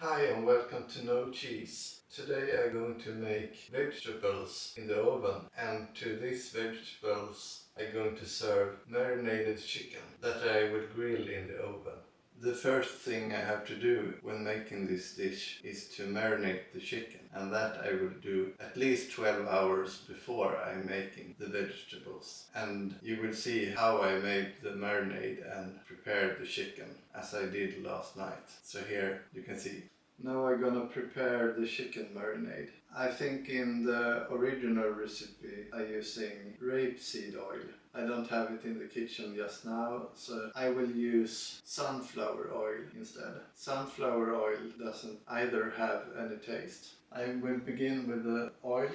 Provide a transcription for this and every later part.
Hi and welcome to No Cheese. Today I'm going to make vegetables in the oven, and to these vegetables I'm going to serve marinated chicken that I will grill in the oven. The first thing I have to do when making this dish is to marinate the chicken, and that I will do at least 12 hours before I'm making the vegetables. And you will see how I made the marinade and prepared the chicken as I did last night. So here you can see. Now I'm gonna prepare the chicken marinade. I think in the original recipe I'm using rapeseed oil. I don't have it in the kitchen just now, so I will use sunflower oil instead. Sunflower oil doesn't either have any taste. I will begin with the oil.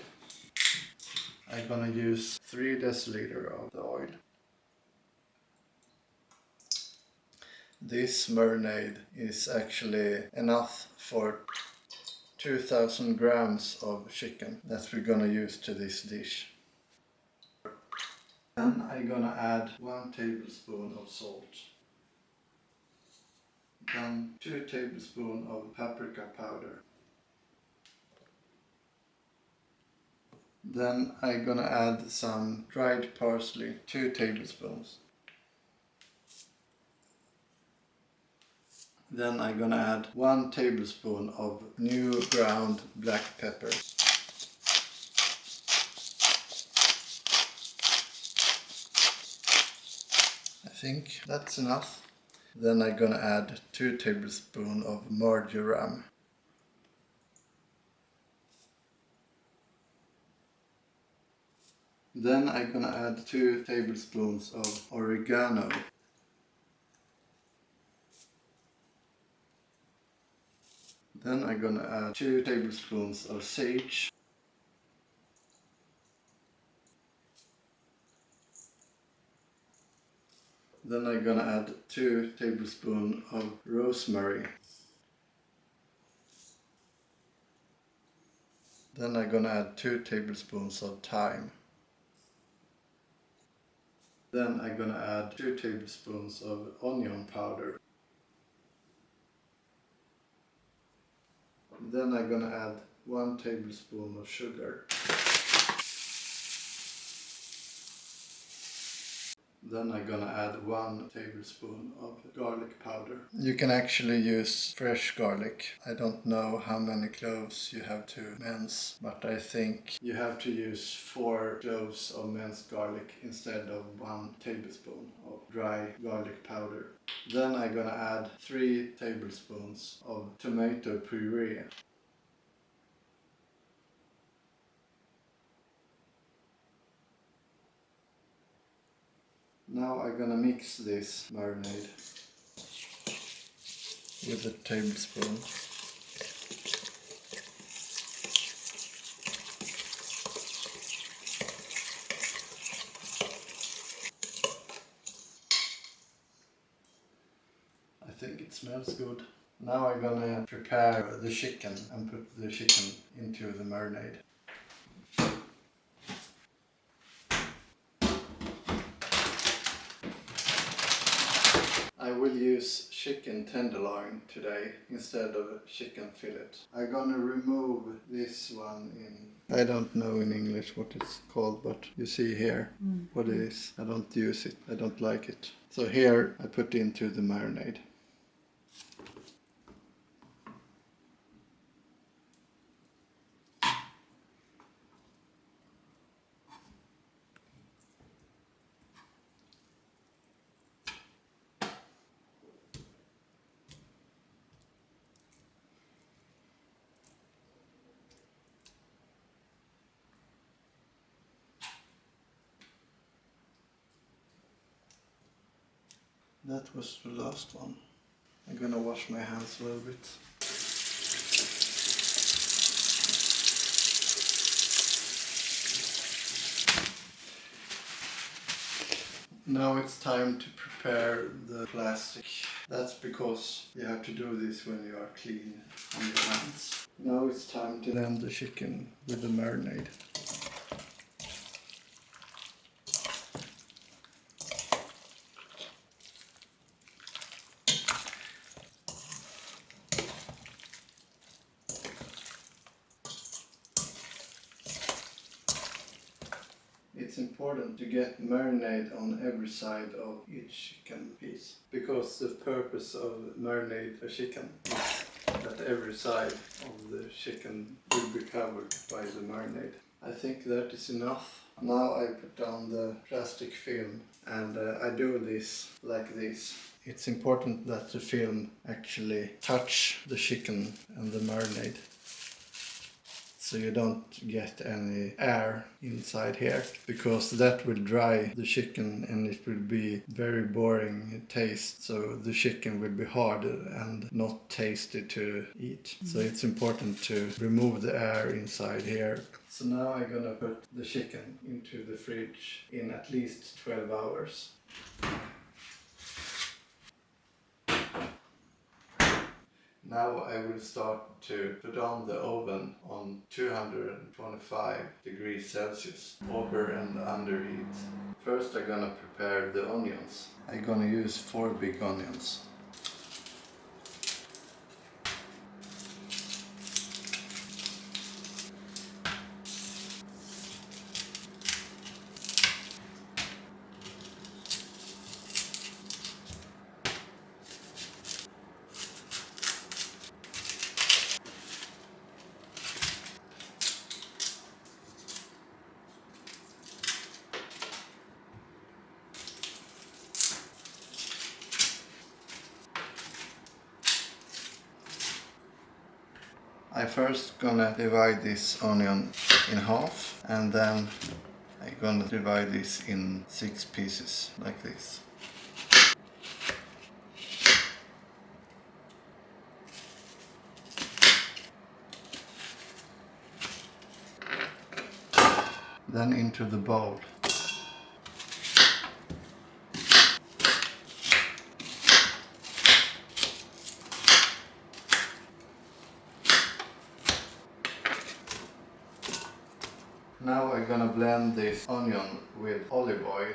I'm gonna use 3 deciliter of the oil. This marinade is actually enough for 2000 grams of chicken that we're gonna use to this dish. Then I'm gonna add 1 tablespoon of salt. Then 2 tablespoons of paprika powder. Then I'm gonna add some dried parsley, 2 tablespoons. Then I'm gonna add 1 tablespoon of new ground black pepper. I think that's enough. Then I'm gonna add 2 tablespoons of marjoram. Then I'm gonna add 2 tablespoons of oregano. Then I'm gonna add 2 tablespoons of sage. Then I'm gonna add 2 tablespoons of rosemary. Then I'm gonna add 2 tablespoons of thyme. Then I'm gonna add 2 tablespoons of onion powder. Then I'm gonna add 1 tablespoon of sugar. Then I'm gonna add 1 tablespoon of garlic powder. You can actually use fresh garlic. I don't know how many cloves you have to mince, but I think you have to use 4 cloves of minced garlic instead of 1 tablespoon of dry garlic powder. Then I'm gonna add 3 tablespoons of tomato puree. Now I'm gonna mix this marinade with a tablespoon. I think it smells good. Now I'm gonna prepare the chicken and put the chicken into the marinade. I will use chicken tenderloin today instead of chicken fillet. I'm gonna remove this one in, I don't know in English what it's called, but you see here what it is. I don't use it, I don't like it. So here I put into the marinade. That was the last one. I'm gonna wash my hands a little bit. Now it's time to prepare the plastic. That's because you have to do this when you are clean on your hands. Now it's time to blend the chicken with the marinade. important to get marinade on every side of each chicken piece, because the purpose of marinate a chicken is that every side of the chicken will be covered by the marinade. I think that is enough. Now I put on the plastic film and I do this like this. It's important that the film actually touch the chicken and the marinade, so you don't get any air inside here, because that will dry the chicken and it will be very boring taste, so the chicken will be hard and not tasty to eat. So it's important to remove the air inside here. So now I'm gonna put the chicken into the fridge in at least 12 hours. Now I will start to put on the oven on 225 degrees Celsius, over and under heat. First I'm gonna prepare the onions. I'm gonna use 4 big onions. I first gonna divide this onion in half, and then I'm gonna divide this in 6 pieces like this. Then into the bowl. Now I'm gonna blend this onion with olive oil.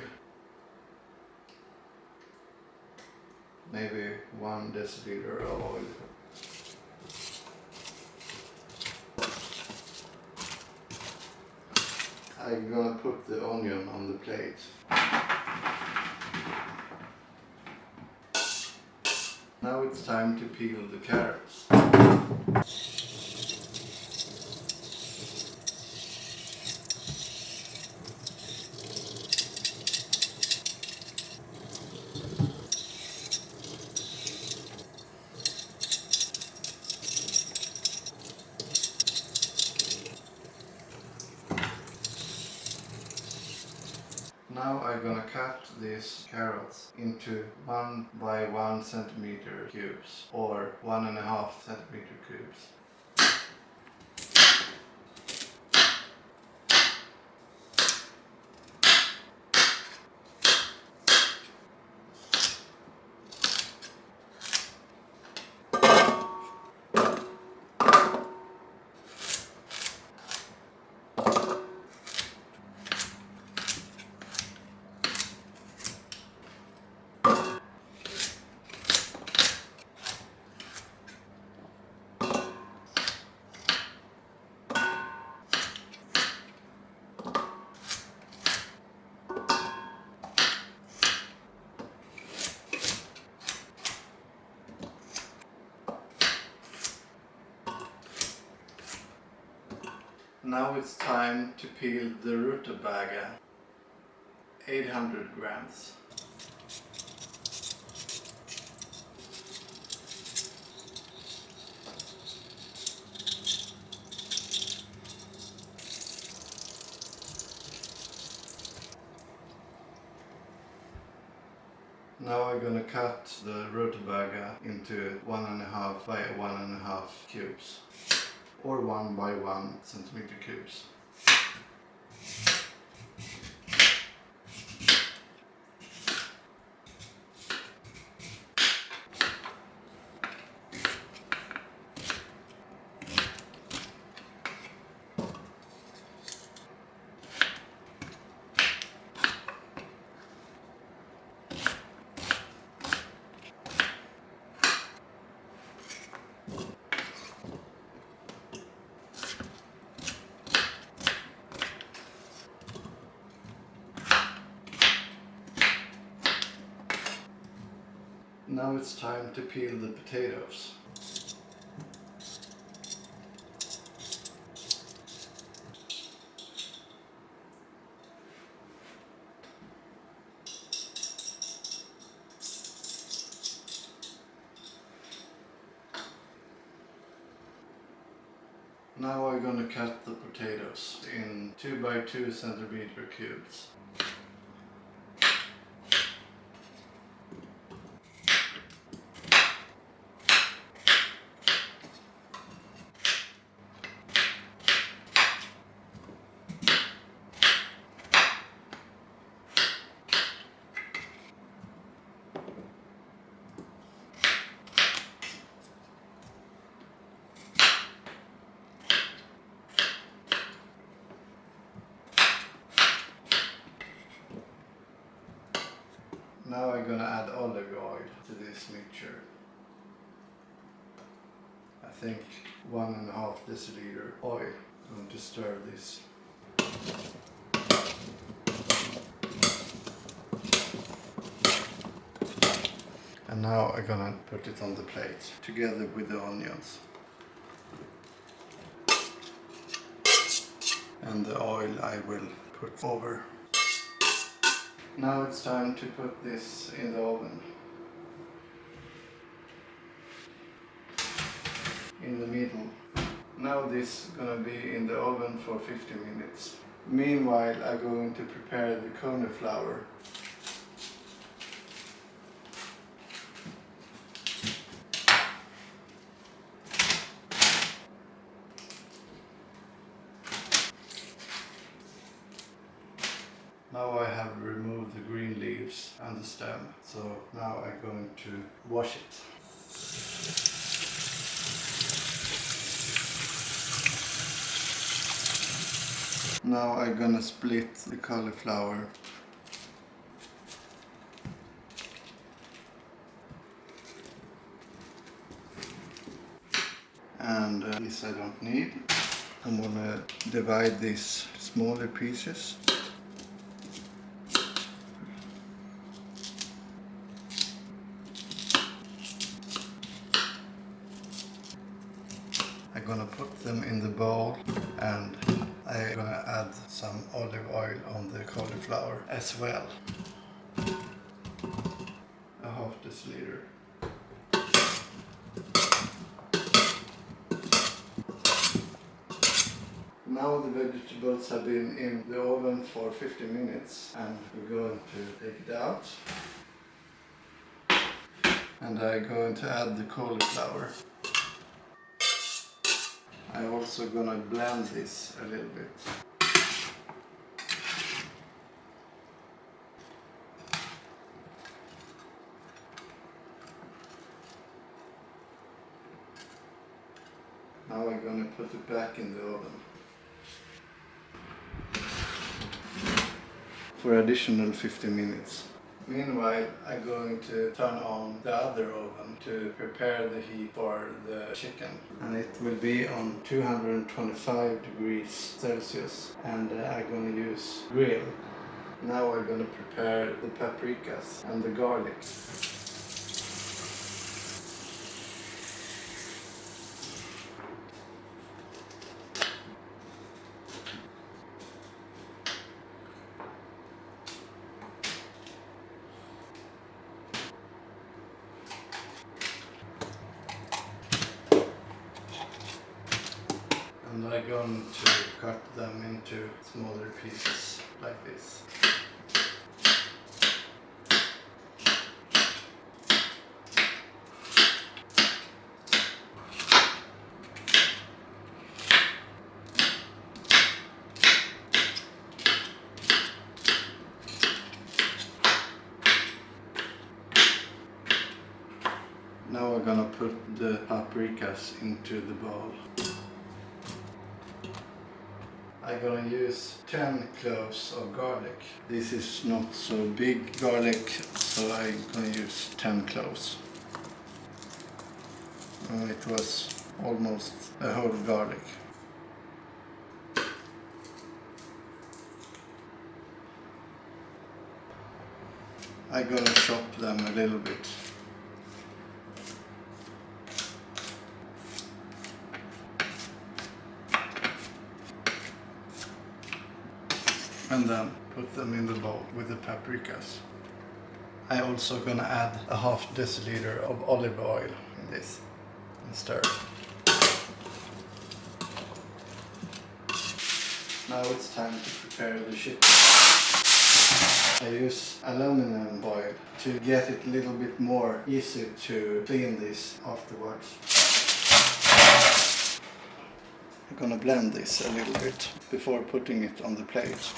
Maybe 1 deciliter of oil. I'm gonna put the onion on the plate. Now it's time to peel the carrots. Now I'm gonna cut these carrots into 1 by 1 centimeter cubes, or 1.5 centimeter cubes. Now it's time to peel the rutabaga, 800 grams. Now I'm gonna cut the rutabaga into 1.5 by 1.5 cubes, or 1 by 1 centimeter cubes. Now it's time to peel the potatoes. Now I'm gonna cut the potatoes in 2 by 2 centimeter cubes. Now I'm gonna add olive oil to this mixture. I think 1.5 deciliter oil. I'm going to stir this. And now I'm gonna put it on the plate together with the onions. And the oil I will put over. Now it's time to put this in the oven. In the middle. Now this is gonna be in the oven for 50 minutes. Meanwhile, I'm going to prepare the cauliflower. Now I have removed the green leaves and the stem, so now I'm going to wash it. Now I'm gonna split the cauliflower. And this I don't need. I'm gonna divide these smaller pieces. I'm gonna put them in the bowl and I'm gonna add some olive oil on the cauliflower as well. 1/2 deciliter. Now the vegetables have been in the oven for 50 minutes and we're going to take it out. And I'm going to add the cauliflower. I'm also gonna blend this a little bit. Now I'm gonna put it back in the oven for additional 50 minutes. Meanwhile, I'm going to turn on the other oven to prepare the heat for the chicken. And it will be on 225 degrees Celsius. And I'm going to use grill. Now I'm going to prepare the paprikas and the garlic. And I'm going to cut them into smaller pieces like this. Now we're gonna put the paprikas into the bowl. I'm gonna use 10 cloves of garlic. This is not so big garlic, so I'm gonna use 10 cloves. It was almost a whole garlic. I'm gonna chop them a little bit. and then put them in the bowl with the paprikas. I also gonna add a half deciliter of olive oil in this and stir. Now it's time to prepare the chicken. I use aluminum foil to get it a little bit more easy to clean this afterwards. I'm gonna blend this a little bit before putting it on the plate.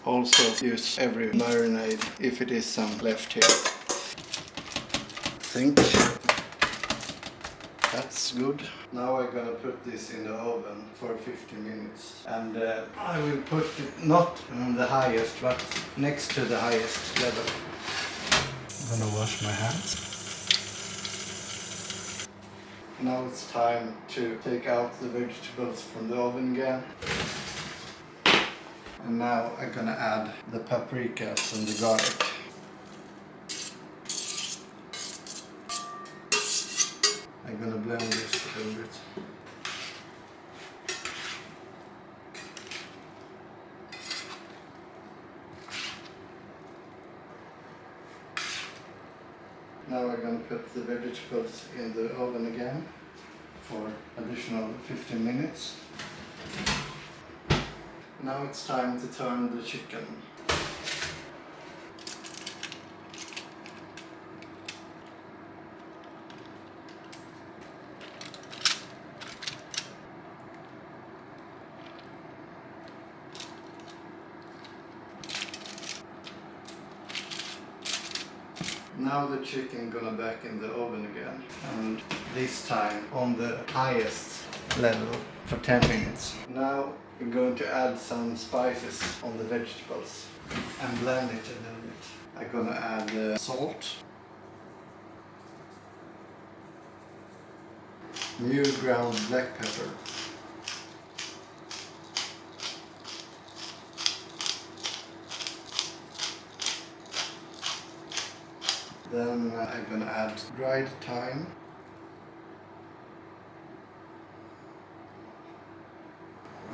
Also use every marinade if it is some left here. I think that's good. Now I'm gonna put this in the oven for 50 minutes, and I will put it not on the highest but next to the highest level. I'm gonna wash my hands. Now it's time to take out the vegetables from the oven again. And now I'm gonna add the paprikas and the garlic. I'm gonna blend this a little bit. Now I'm gonna put the vegetables in the oven again for additional 15 minutes. Now it's time to turn the chicken. Now the chicken gonna back in the oven again, and this time on the highest level for 10 minutes. Now we're going to add some spices on the vegetables and blend it a little bit. I'm gonna add salt, new ground black pepper, then I'm gonna add dried thyme,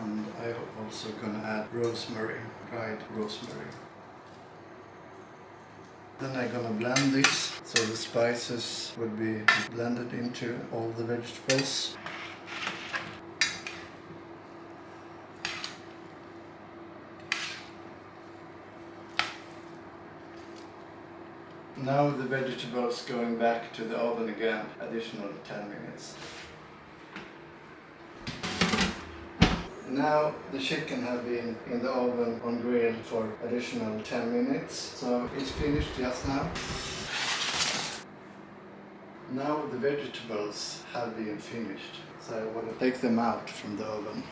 and I'm also gonna add rosemary, dried rosemary. Then I'm gonna blend this so the spices would be blended into all the vegetables. Now the vegetables going back to the oven again, additional 10 minutes. Now the chicken have been in the oven on grill for additional 10 minutes, so it's finished just now. Now the vegetables have been finished, so I want to take them out from the oven.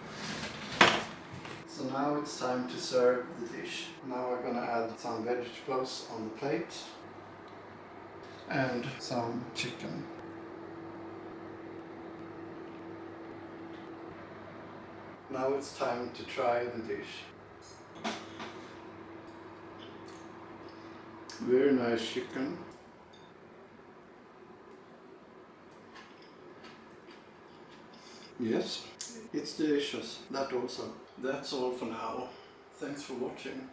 So now it's time to serve the dish. Now I'm gonna add some vegetables on the plate and some chicken. Now it's time to try the dish. Very nice chicken. Yes, it's delicious. That also. That's all for now. Thanks for watching.